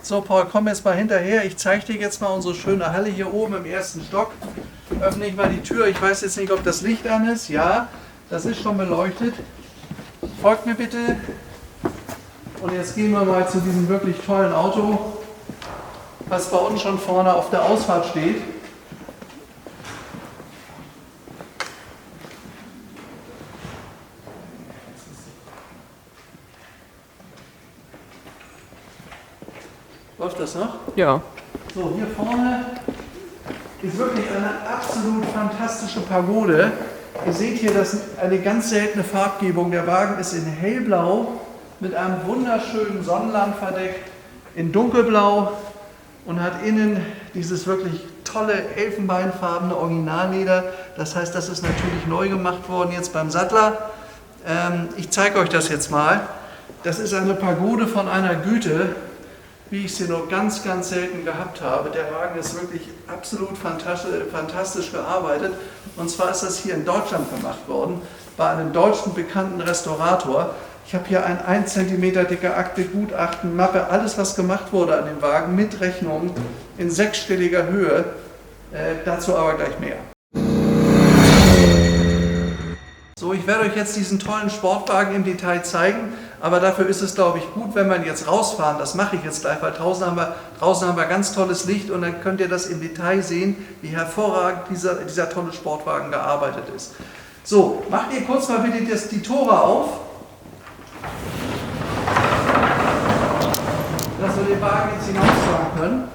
So Paul, komm jetzt mal hinterher. Ich zeige dir jetzt mal unsere schöne Halle hier oben im ersten Stock. Öffne ich mal die Tür. Ich weiß jetzt nicht, ob das Licht an ist. Ja, das ist schon beleuchtet. Folgt mir bitte. Und jetzt gehen wir mal zu diesem wirklich tollen Auto, was bei uns schon vorne auf der Ausfahrt steht. Läuft das noch? Ja. So, hier vorne ist wirklich eine absolut fantastische Pagode. Ihr seht hier, das ist eine ganz seltene Farbgebung. Der Wagen ist in hellblau mit einem wunderschönen Sonnenlandverdeck in dunkelblau und hat innen dieses wirklich tolle elfenbeinfarbene Originalleder. Das heißt, das ist natürlich neu gemacht worden jetzt beim Sattler. Ich zeige euch das jetzt mal. Das ist eine Pagode von einer Güte, wie ich sie nur ganz, ganz selten gehabt habe. Der Wagen ist wirklich absolut fantastisch gearbeitet. Und zwar ist das hier in Deutschland gemacht worden, bei einem deutschen bekannten Restaurator. Ich habe hier ein 1 cm dicke Akte, Gutachten, Mappe, alles was gemacht wurde an dem Wagen mit Rechnung in 6-stelliger Höhe. Dazu aber gleich mehr. So, ich werde euch jetzt diesen tollen Sportwagen im Detail zeigen, aber dafür ist es, glaube ich, gut, wenn wir jetzt rausfahren. Das mache ich jetzt gleich, weil draußen haben wir ganz tolles Licht und dann könnt ihr das im Detail sehen, wie hervorragend dieser tolle Sportwagen gearbeitet ist. So, macht ihr kurz mal bitte die Tore auf, dass wir den Wagen jetzt hinausfahren können.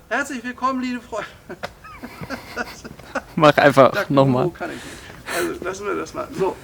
Herzlich willkommen, liebe Freunde. Mach einfach nochmal. Kann ich nicht. Also lassen wir das mal. So.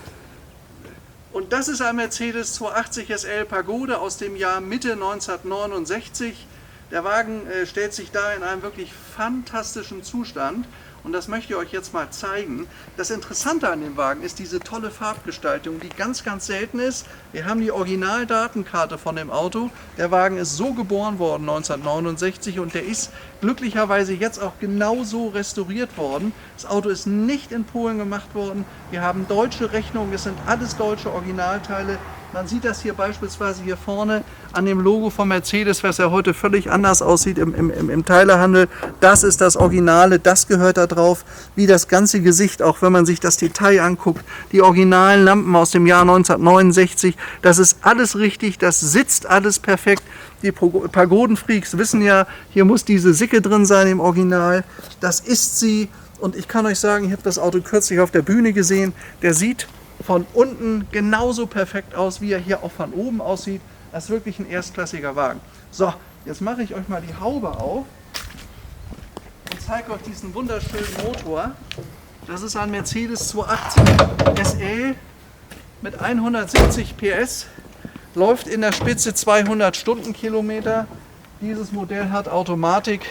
Und das ist ein Mercedes 280 SL Pagode aus dem Jahr Mitte 1969. Der Wagen stellt sich da in einem wirklich fantastischen Zustand. Und das möchte ich euch jetzt mal zeigen. Das Interessante an dem Wagen ist diese tolle Farbgestaltung, die ganz, ganz selten ist. Wir haben die Originaldatenkarte von dem Auto. Der Wagen ist so geboren worden 1969 und der ist glücklicherweise jetzt auch genauso restauriert worden. Das Auto ist nicht in Polen gemacht worden. Wir haben deutsche Rechnungen, es sind alles deutsche Originalteile. Man sieht das hier beispielsweise hier vorne an dem Logo von Mercedes, was ja heute völlig anders aussieht im Teilehandel. Das ist das Originale, das gehört da drauf. Wie das ganze Gesicht, auch wenn man sich das Detail anguckt. Die originalen Lampen aus dem Jahr 1969, das ist alles richtig, das sitzt alles perfekt. Die Pagodenfreaks wissen ja, hier muss diese Sicke drin sein im Original. Das ist sie. Und ich kann euch sagen, ich habe das Auto kürzlich auf der Bühne gesehen. Der sieht von unten genauso perfekt aus, wie er hier auch von oben aussieht. Das ist wirklich ein erstklassiger Wagen. So, jetzt mache ich euch mal die Haube auf und zeige euch diesen wunderschönen Motor. Das ist ein Mercedes 280 SL mit 170 PS, läuft in der Spitze 200 Stundenkilometer. Dieses Modell hat Automatik.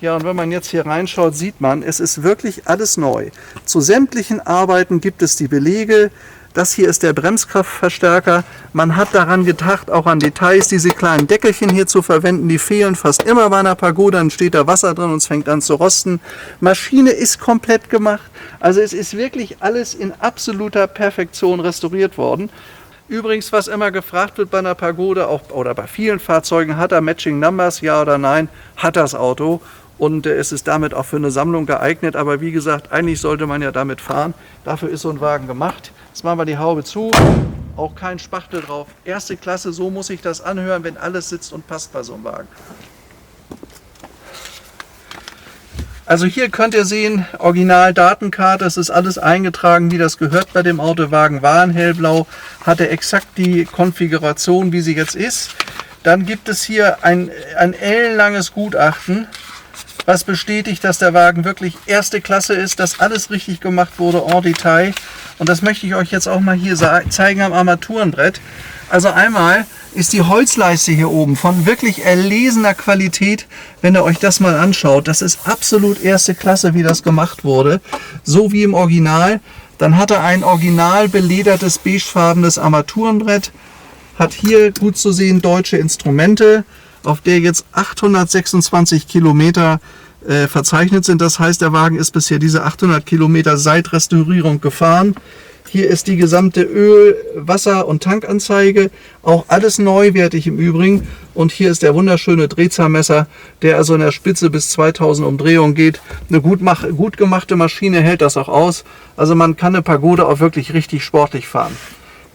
Ja, und wenn man jetzt hier reinschaut, sieht man, es ist wirklich alles neu. Zu sämtlichen Arbeiten gibt es die Belege. Das hier ist der Bremskraftverstärker. Man hat daran gedacht, auch an Details, diese kleinen Deckelchen hier zu verwenden. Die fehlen fast immer bei einer Pagode. Dann steht da Wasser drin und es fängt an zu rosten. Maschine ist komplett gemacht. Also es ist wirklich alles in absoluter Perfektion restauriert worden. Übrigens, was immer gefragt wird bei einer Pagode, auch, oder bei vielen Fahrzeugen, hat er Matching Numbers, ja oder nein? Hat das Auto. Und es ist damit auch für eine Sammlung geeignet. Aber wie gesagt, eigentlich sollte man ja damit fahren. Dafür ist so ein Wagen gemacht. Jetzt machen wir die Haube zu. Auch kein Spachtel drauf. Erste Klasse, so muss ich das anhören, wenn alles sitzt und passt bei so einem Wagen. Also hier könnt ihr sehen, Original-Datenkarte, es ist alles eingetragen, wie das gehört bei dem Auto. Wagen war in hellblau, hatte exakt die Konfiguration, wie sie jetzt ist. Dann gibt es hier ein ellenlanges Gutachten, was bestätigt, dass der Wagen wirklich erste Klasse ist, dass alles richtig gemacht wurde, en Detail. Und das möchte ich euch jetzt auch mal hier zeigen am Armaturenbrett. Also einmal ist die Holzleiste hier oben von wirklich erlesener Qualität, wenn ihr euch das mal anschaut. Das ist absolut erste Klasse, wie das gemacht wurde, so wie im Original. Dann hat er ein original beledertes beigefarbenes Armaturenbrett, hat hier gut zu sehen deutsche Instrumente, auf der jetzt 826 Kilometer verzeichnet sind. Das heißt, der Wagen ist bisher diese 800 Kilometer seit Restaurierung gefahren. Hier ist die gesamte Öl-, Wasser- und Tankanzeige, auch alles neuwertig im Übrigen. Und hier ist der wunderschöne Drehzahlmesser, der also in der Spitze bis 2000 Umdrehungen geht. Eine gut gemachte Maschine hält das auch aus. Also man kann eine Pagode auch wirklich richtig sportlich fahren.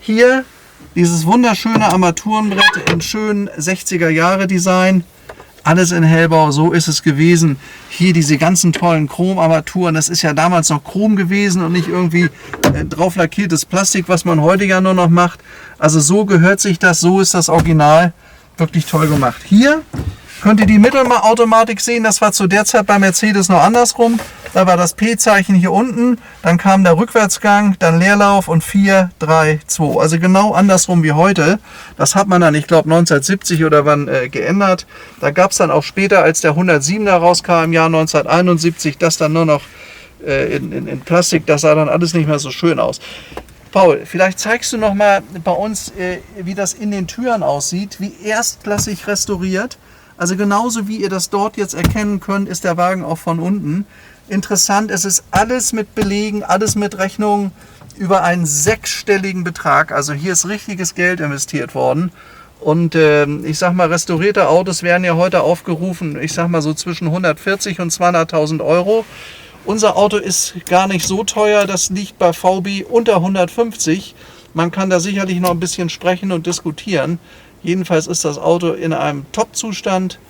Hier dieses wunderschöne Armaturenbrett im schönen 60er Jahre Design. Alles in Hellbau, so ist es gewesen. Hier diese ganzen tollen Chromarmaturen, das ist ja damals noch Chrom gewesen und nicht irgendwie drauf lackiertes Plastik, was man heute ja nur noch macht. Also so gehört sich das, so ist das Original. Wirklich toll gemacht. Hier könnt ihr die Mittelautomatik sehen, das war zu der Zeit bei Mercedes noch andersrum. Da war das P-Zeichen hier unten, dann kam der Rückwärtsgang, dann Leerlauf und 4, 3, 2. Also genau andersrum wie heute. Das hat man dann, ich glaube 1970 oder wann geändert. Da gab es dann auch später, als der 107er rauskam im Jahr 1971, das dann nur noch in Plastik. Das sah dann alles nicht mehr so schön aus. Paul, vielleicht zeigst du noch mal bei uns, wie das in den Türen aussieht, wie erstklassig restauriert. Also genauso wie ihr das dort jetzt erkennen könnt, ist der Wagen auch von unten. Interessant, es ist alles mit Belegen, alles mit Rechnungen über einen 6-stelligen Betrag. Also hier ist richtiges Geld investiert worden. Und ich sag mal, restaurierte Autos werden ja heute aufgerufen, ich sag mal so zwischen 140 und 200.000 Euro. Unser Auto ist gar nicht so teuer, das liegt bei VB unter 150. Man kann da sicherlich noch ein bisschen sprechen und diskutieren. Jedenfalls ist das Auto in einem Top-Zustand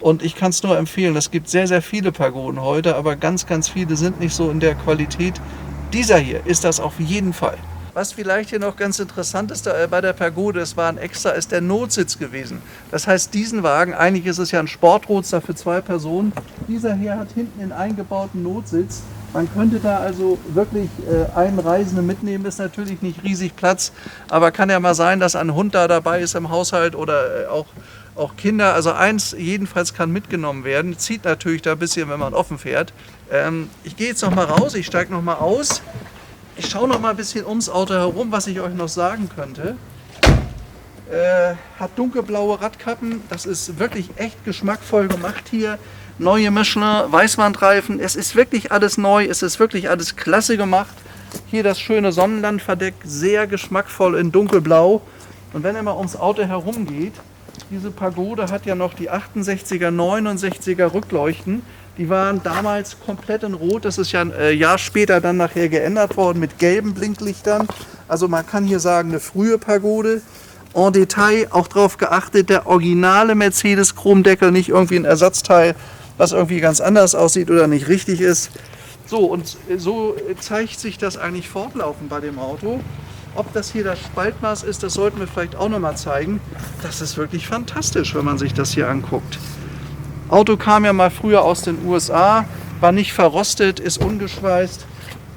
und ich kann es nur empfehlen. Es gibt sehr, sehr viele Pagoden heute, aber ganz, ganz viele sind nicht so in der Qualität. Dieser hier ist das auf jeden Fall. Was vielleicht hier noch ganz interessant ist bei der Pagode, es war ein Extra, ist der Notsitz gewesen. Das heißt, diesen Wagen, eigentlich ist es ja ein Sportroadster für 2 Personen, dieser hier hat hinten einen eingebauten Notsitz. Man könnte da also wirklich einen Reisenden mitnehmen, ist natürlich nicht riesig Platz, aber kann ja mal sein, dass ein Hund da dabei ist im Haushalt oder auch Kinder. Also eins jedenfalls kann mitgenommen werden, zieht natürlich da ein bisschen, wenn man offen fährt. Ich gehe jetzt noch mal raus, ich steige noch mal aus. Ich schaue noch mal ein bisschen ums Auto herum, was ich euch noch sagen könnte. Hat dunkelblaue Radkappen, das ist wirklich echt geschmackvoll gemacht hier. Neue Michelin, Weißwandreifen, es ist wirklich alles neu, es ist wirklich alles klasse gemacht. Hier das schöne Sonnenlandverdeck, sehr geschmackvoll in dunkelblau. Und wenn ihr mal ums Auto herum geht, diese Pagode hat ja noch die 68er, 69er Rückleuchten. Die waren damals komplett in Rot, das ist ja ein Jahr später dann nachher geändert worden mit gelben Blinklichtern. Also man kann hier sagen, eine frühe Pagode. En Detail auch darauf geachtet, der originale Mercedes Chromdeckel, nicht irgendwie ein Ersatzteil, was irgendwie ganz anders aussieht oder nicht richtig ist. So, und so zeigt sich das eigentlich fortlaufend bei dem Auto. Ob das hier das Spaltmaß ist, das sollten wir vielleicht auch noch mal zeigen. Das ist wirklich fantastisch, wenn man sich das hier anguckt. Auto kam ja mal früher aus den USA, war nicht verrostet, ist ungeschweißt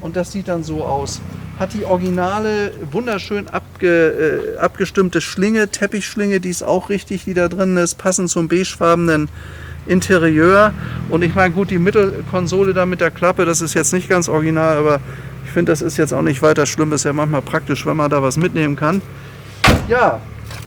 und das sieht dann so aus. Hat die originale, wunderschön abgestimmte Schlinge, Teppichschlinge, die ist auch richtig, die da drin ist, passend zum beigefarbenen Interieur. Und ich meine, gut, die Mittelkonsole da mit der Klappe, das ist jetzt nicht ganz original, aber ich finde, das ist jetzt auch nicht weiter schlimm. Ist ja manchmal praktisch, wenn man da was mitnehmen kann. Ja,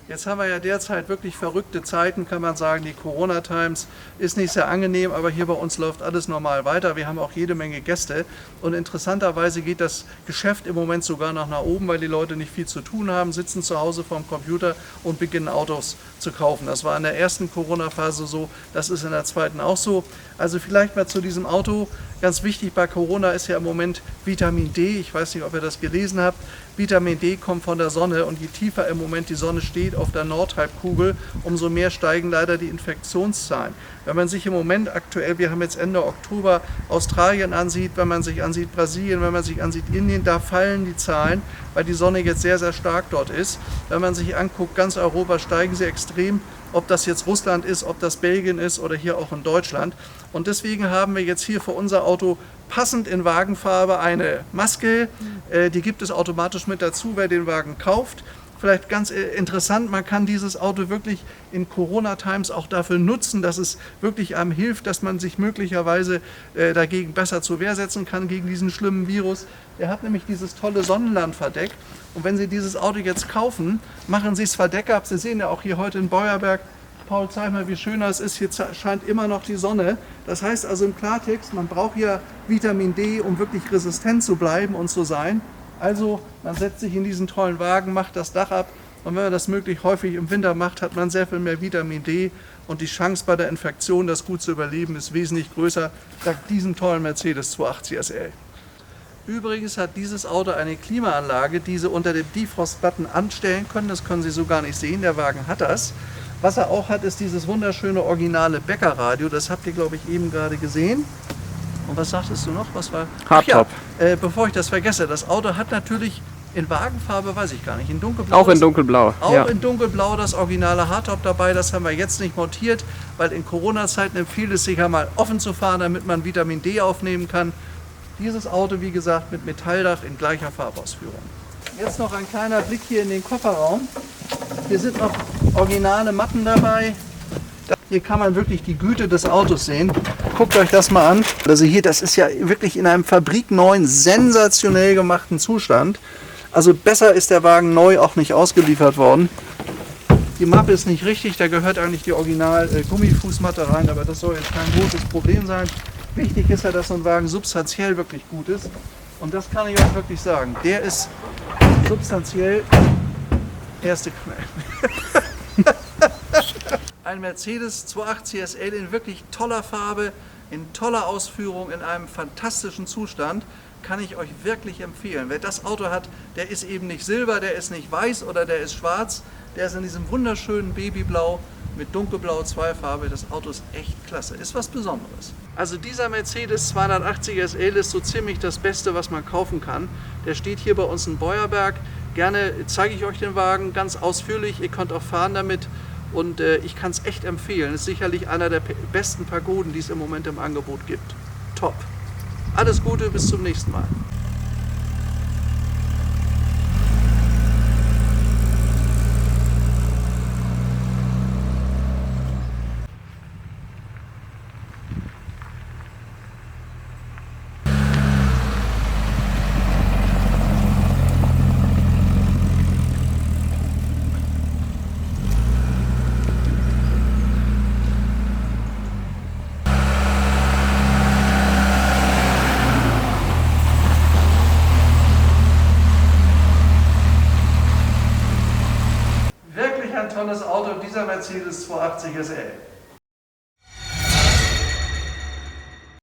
jetzt haben wir ja derzeit wirklich verrückte Zeiten, kann man sagen. Die Corona-Times ist nicht sehr angenehm, aber hier bei uns läuft alles normal weiter. Wir haben auch jede Menge Gäste und interessanterweise geht das Geschäft im Moment sogar noch nach oben, weil die Leute nicht viel zu tun haben, sitzen zu Hause vorm Computer und beginnen Autos zu kaufen. Das war in der ersten Corona-Phase so, das ist in der zweiten auch so. Also vielleicht mal zu diesem Auto. Ganz wichtig bei Corona ist ja im Moment Vitamin D. Ich weiß nicht, ob ihr das gelesen habt. Vitamin D kommt von der Sonne und je tiefer im Moment die Sonne steht auf der Nordhalbkugel, umso mehr steigen leider die Infektionszahlen. Wenn man sich im Moment aktuell, wir haben jetzt Ende Oktober, Australien ansieht, wenn man sich ansieht Brasilien, wenn man sich ansieht Indien, da fallen die Zahlen, weil die Sonne jetzt sehr, sehr stark dort ist. Wenn man sich anguckt, ganz Europa steigen sie extrem, ob das jetzt Russland ist, ob das Belgien ist oder hier auch in Deutschland. Und deswegen haben wir jetzt hier für unser Auto passend in Wagenfarbe eine Maske, die gibt es automatisch mit dazu, wer den Wagen kauft. vielleicht ganz interessant, man kann dieses Auto wirklich in Corona-Times auch dafür nutzen, dass es wirklich einem hilft, dass man sich möglicherweise dagegen besser zur Wehr setzen kann, gegen diesen schlimmen Virus. Er hat nämlich dieses tolle Sonnenlandverdeck. Und wenn Sie dieses Auto jetzt kaufen, machen Sie das Verdeck ab. Sie sehen ja auch hier heute in Beuerberg, Paul, zeig mal, wie schön das ist. Hier scheint immer noch die Sonne. Das heißt also im Klartext, man braucht ja Vitamin D, um wirklich resistent zu bleiben und zu sein. Also man setzt sich in diesen tollen Wagen, macht das Dach ab und wenn man das möglichst häufig im Winter macht, hat man sehr viel mehr Vitamin D und die Chance bei der Infektion, das gut zu überleben, ist wesentlich größer dank diesem tollen Mercedes 280 SL. Übrigens hat dieses Auto eine Klimaanlage, die Sie unter dem Defrost-Button anstellen können. Das können Sie so gar nicht sehen, der Wagen hat das. Was er auch hat, ist dieses wunderschöne originale Bäckerradio. Das habt ihr, glaube ich, eben gerade gesehen. Und was sagtest du noch? Was war? Hardtop. Ja, bevor ich das vergesse, das Auto hat natürlich in Wagenfarbe, weiß ich gar nicht, in dunkelblau. Auch in dunkelblau. Auch ja. in dunkelblau das originale Hardtop dabei. Das haben wir jetzt nicht montiert, weil in Corona-Zeiten empfiehlt es sich ja mal offen zu fahren, damit man Vitamin D aufnehmen kann. Dieses Auto, wie gesagt, mit Metalldach in gleicher Farbausführung. Jetzt noch ein kleiner Blick hier in den Kofferraum. Hier sind noch originale Matten dabei. Hier kann man wirklich die Güte des Autos sehen. Guckt euch das mal an. Also hier, das ist ja wirklich in einem fabrikneuen, sensationell gemachten Zustand. Also besser ist der Wagen neu auch nicht ausgeliefert worden. Die Mappe ist nicht richtig, da gehört eigentlich die original Gummifußmatte rein, aber das soll jetzt kein großes Problem sein. Wichtig ist ja, dass so ein Wagen substanziell wirklich gut ist. Und das kann ich euch wirklich sagen. Der ist substanziell erste Knall. Ein Mercedes 280 SL in wirklich toller Farbe, in toller Ausführung, in einem fantastischen Zustand, kann ich euch wirklich empfehlen. Wer das Auto hat, der ist eben nicht silber, der ist nicht weiß oder der ist schwarz, der ist in diesem wunderschönen Babyblau mit dunkelblau Zweifarbe. Das Auto ist echt klasse, ist was Besonderes. Also dieser Mercedes 280 SL ist so ziemlich das Beste, was man kaufen kann. Der steht hier bei uns in Beuerberg. Gerne zeige ich euch den Wagen ganz ausführlich, ihr könnt auch fahren damit. Und ich kann es echt empfehlen. Es ist sicherlich einer der besten Pagoden, die es im Moment im Angebot gibt. Top. Alles Gute, bis zum nächsten Mal. Ein tolles Auto, dieser Mercedes 280 SL.